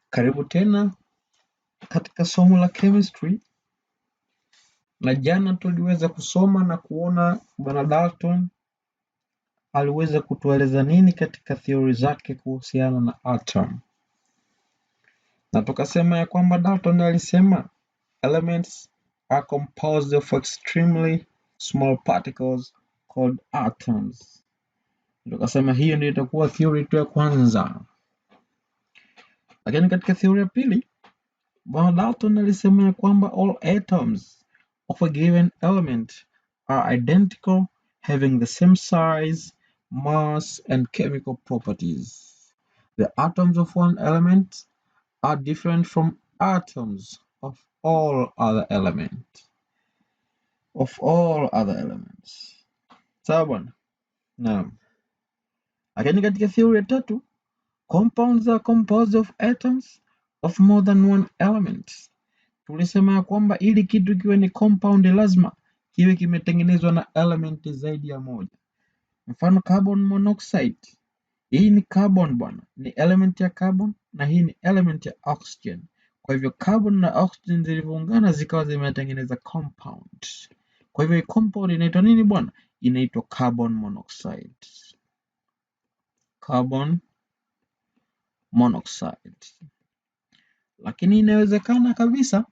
Karibu tena katika somo la chemistry, na jana tuliweza kusoma na kuona Bwana Dalton aliweza kutueleza nini katika theory zake kuhusiana na atom, na tukasema ya kwamba Dalton alisema elements are composed of extremely small particles called atoms. Tukasema hiyo ndio itakuwa theory tu ya kwanza, lakini katika theory ya pili Bwana Dalton alisema ya kwamba all atoms of a given element are identical, having the same size, mass, and chemical properties. The atoms of one element are different from atoms of all other elements. Sawa bwana? Naam. Lakini katika theory ya tatu, compounds are composed of atoms of more than one element. Tulisema ya kwamba ili kitu kiwe ni compound lazima kiwe kimetengenezwa na element zaidi ya moja. Mfano carbon monoxide, hii ni carbon bwana, ni element ya carbon na hii ni element ya oxygen. Kwa hivyo carbon na oxygen zilivyoungana zikawa zimetengeneza compound. Kwa hivyo compound inaitwa nini bwana? Inaitwa carbon monoxide. Carbon monoxide. Lakini inawezekana kabisa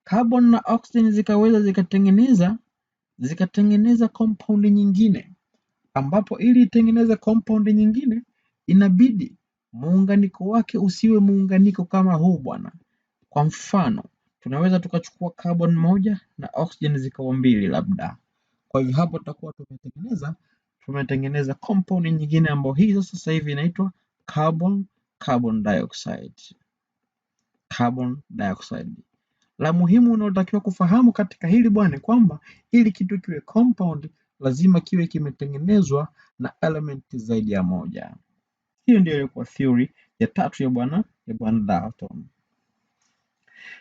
carbon na oxygen zikaweza zikatengeneza compound nyingine, ambapo ili itengeneze compound nyingine inabidi muunganiko wake usiwe muunganiko kama huu bwana. Kwa mfano tunaweza tukachukua carbon moja na oxygen zikawa mbili labda. Kwa hivyo hapo tutakuwa tumetengeneza compound nyingine ambayo hii sasa hivi inaitwa carbon dioxide. Carbon dioxide. La muhimu unaotakiwa kufahamu katika hili bwana kwamba ili kitu kiwe compound lazima kiwe kimetengenezwa na element zaidi ya moja. Hiyo ndio ilikuwa theory ya tatu ya bwana Dalton.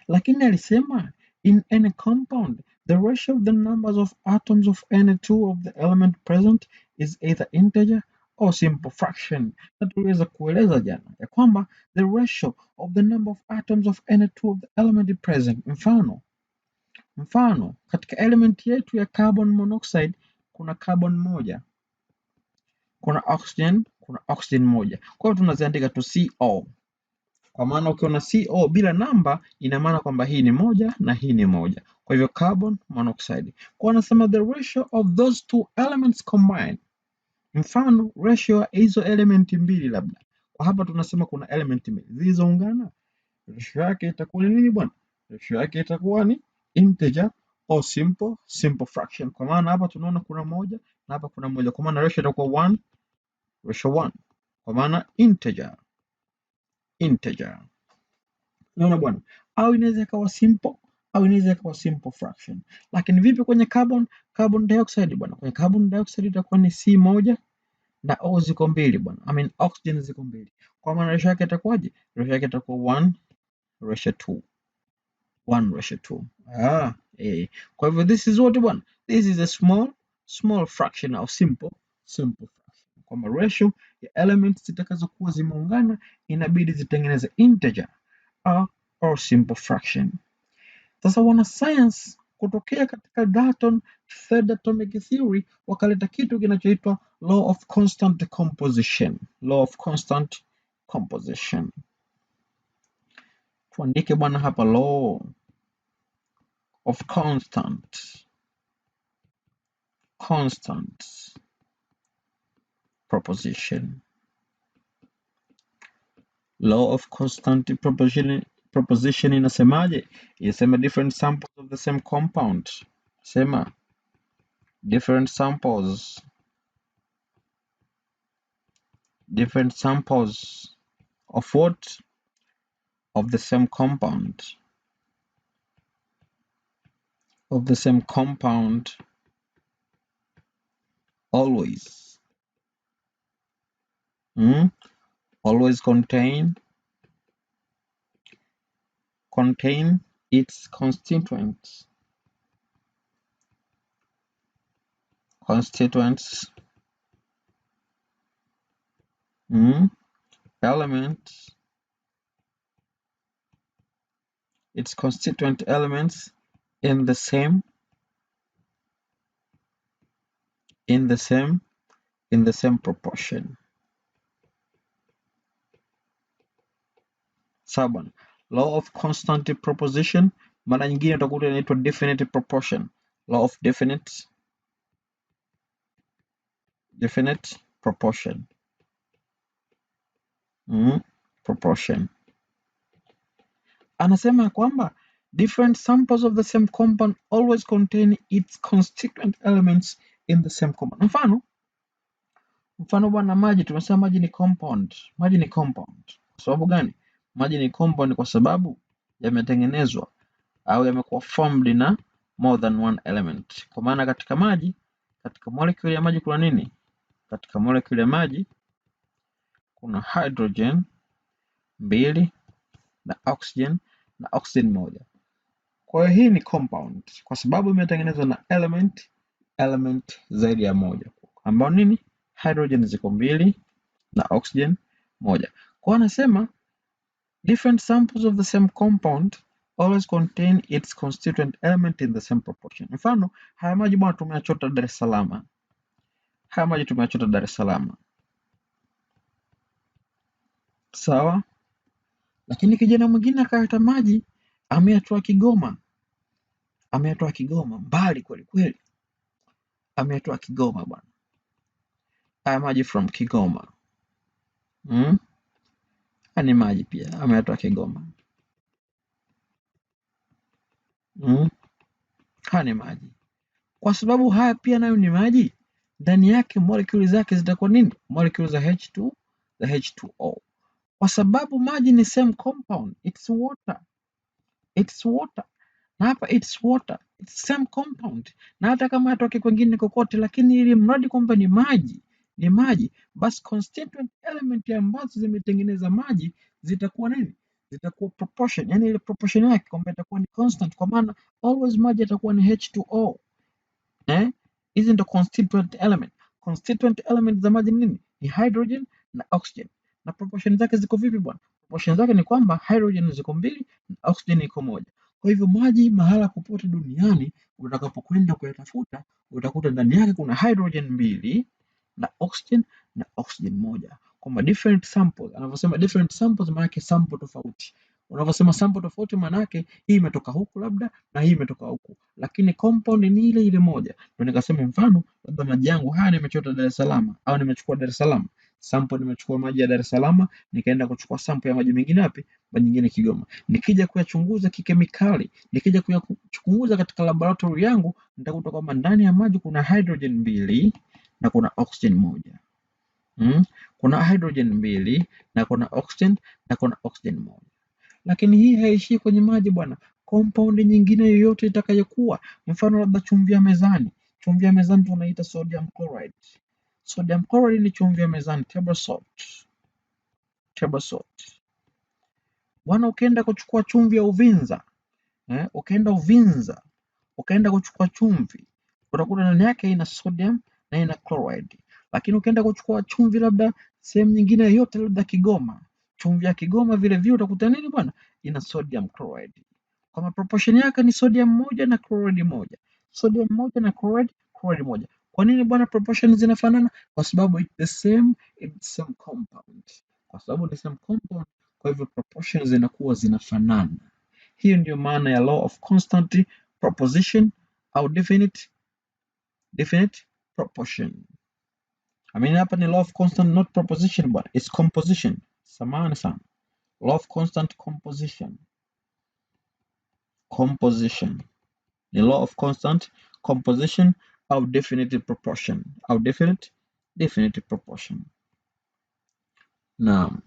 Lakini alisema in any compound the ratio of the numbers of atoms of any two of the element present is either integer or simple fraction. Na tuliweza kueleza jana ya kwamba the ratio of the number of atoms of any two of the element present. Mfano katika element yetu ya carbon monoxide kuna carbon moja, kuna oxygen moja. Kwa hiyo tunaziandika tu CO. Kwa maana ukiona CO bila namba ina maana kwamba hii ni moja na hii ni moja. Kwa hivyo carbon monoxide. Kwa anasema the ratio of those two elements combined. Mfano ratio ya hizo element mbili labda. Kwa hapa tunasema kuna element mbili zilizoungana. Ratio yake itakuwa ni nini bwana? Ratio yake itakuwa ni integer or simple fraction. Kwa maana hapa tunaona kuna moja na hapa kuna moja. Kwa maana ratio itakuwa 1:1. Kwa maana integer. Unaona bwana? Au inaweza ikawa simple au inaweza ikawa simple fraction. Lakini vipi kwenye carbon dioxide bwana? Kwenye carbon dioxide itakuwa ni C1 na O ziko mbili bwana. Oxygen ziko mbili. Kwa maana ratio yake itakuwaje? Ratio yake itakuwa 1:2. 1:2. Kwa hivyo this is what bwana? This is a small fraction au simple fraction. Kwamba ratio ya elements zitakazokuwa zimeungana inabidi zitengeneze integer or simple fraction. Sasa wana science kutokea katika Dalton third atomic theory wakaleta kitu kinachoitwa law of constant composition. Tuandike bwana hapa law of constant proposition. Law of constant proposition inasemaje? Inasema different samples of the same compound. Sema different samples of what? Of the same compound. Always contain its constituents elements its constituent elements in the same proportion. Sawa. Law of constant proposition, mara nyingine utakuta inaitwa definite proportion. Law of definite proportion. Proportion. Anasema kwamba different samples of the same compound always contain its constituent elements in the same compound. Mfano bwana, maji tumesema maji ni compound. Maji ni compound. Kwa sababu gani? Maji ni compound kwa sababu yametengenezwa au yamekuwa formed na more than one element. Kwa maana katika maji, katika molecule ya maji kuna nini? Katika molecule ya maji kuna hydrogen 2 na oxygen moja. Kwa hiyo hii ni compound kwa sababu imetengenezwa na element zaidi ya moja, ambao nini? Hydrogen ziko 2 na oxygen moja. Kwa anasema different samples of the same compound always contain its constituent element in the same proportion. Mfano, haya maji bwana tumeyachota Dar es Salaam. Sawa? Lakini kijana mwingine akayata maji ameyatoa Kigoma. Mbali kweli kweli. Ameyatoa Kigoma bwana. Haya maji from Kigoma. Ni maji pia ameyatoa Kigoma. Haya ni maji. Kwa sababu haya pia nayo ni maji, ndani yake molecule zake zitakuwa nini? Molecule za H2O. Kwa sababu maji ni same compound, it's water. Na hapa it's water, it's same compound. Na hata kama atoke kwingine kokote, lakini ili mradi kwamba ni maji, basi constituent element ambazo zimetengeneza maji zitakuwa nini? Zitakuwa proportion. Yani ile proportion yake kwamba itakuwa ni constant, kwa maana always maji yatakuwa ni H2O. Hizi ndo constituent element. Constituent element za maji nini? Ni hydrogen na oxygen. Na proportion zake ziko vipi bwana? Proportion zake ni kwamba hydrogen ziko 2 na oxygen iko 1. Kwa hivyo maji mahala popote duniani utakapokwenda kuyatafuta, utakuta ndani yake kuna hydrogen 2 na oxygen 1. Kwamba different samples, anavyosema different samples maana yake sample tofauti. Unavyosema sample tofauti maana yake hii imetoka huku labda na hii imetoka huku, lakini compound ni ile moja. Ndio nikasema mfano labda maji yangu haya nimechota Dar es Salaam au nimechukua Dar es Salaam. Sample nimechukua maji ya Dar es Salaam, nikaenda kuchukua sample ya maji mengine wapi? Maji nyingine Kigoma. Nikija kuyachunguza kikemikali, nikija kuyachunguza katika laboratory yangu, nitakuta kwamba ndani ya maji kuna hydrogen 2 na kuna oxygen 1. Kuna hydrogen 2 na kuna oxygen 1. Lakini hii haishii kwenye maji bwana. Compound nyingine yoyote itakayokuwa, mfano labda chumvi ya mezani. Chumvi ya mezani tunaita sodium chloride. Sodium chloride ni chumvi ya mezani, table salt. Bwana, ukienda kuchukua chumvi ya Uvinza, ukaenda kuchukua chumvi, utakuta ndani yake ina sodium na ina chloride. Lakini ukienda kuchukua chumvi labda sehemu nyingine yoyote labda Kigoma, chumvi ya Kigoma vile vile utakuta nini bwana? Ina sodium chloride. Kwa proportion yake ni sodium 1 na chloride 1. Sodium 1 na chloride 1. Kwa nini bwana proportion zinafanana? Kwa sababu it's the same compound. Kwa sababu ni same compound, kwa hivyo proportions zinakuwa zinafanana. Hiyo ndio maana ya law of constant proposition au definite proportion. Hapa ni law of constant, not proposition, but it's composition. Samahani sana. Law of constant composition. The law of constant composition au definite proportion. Naam.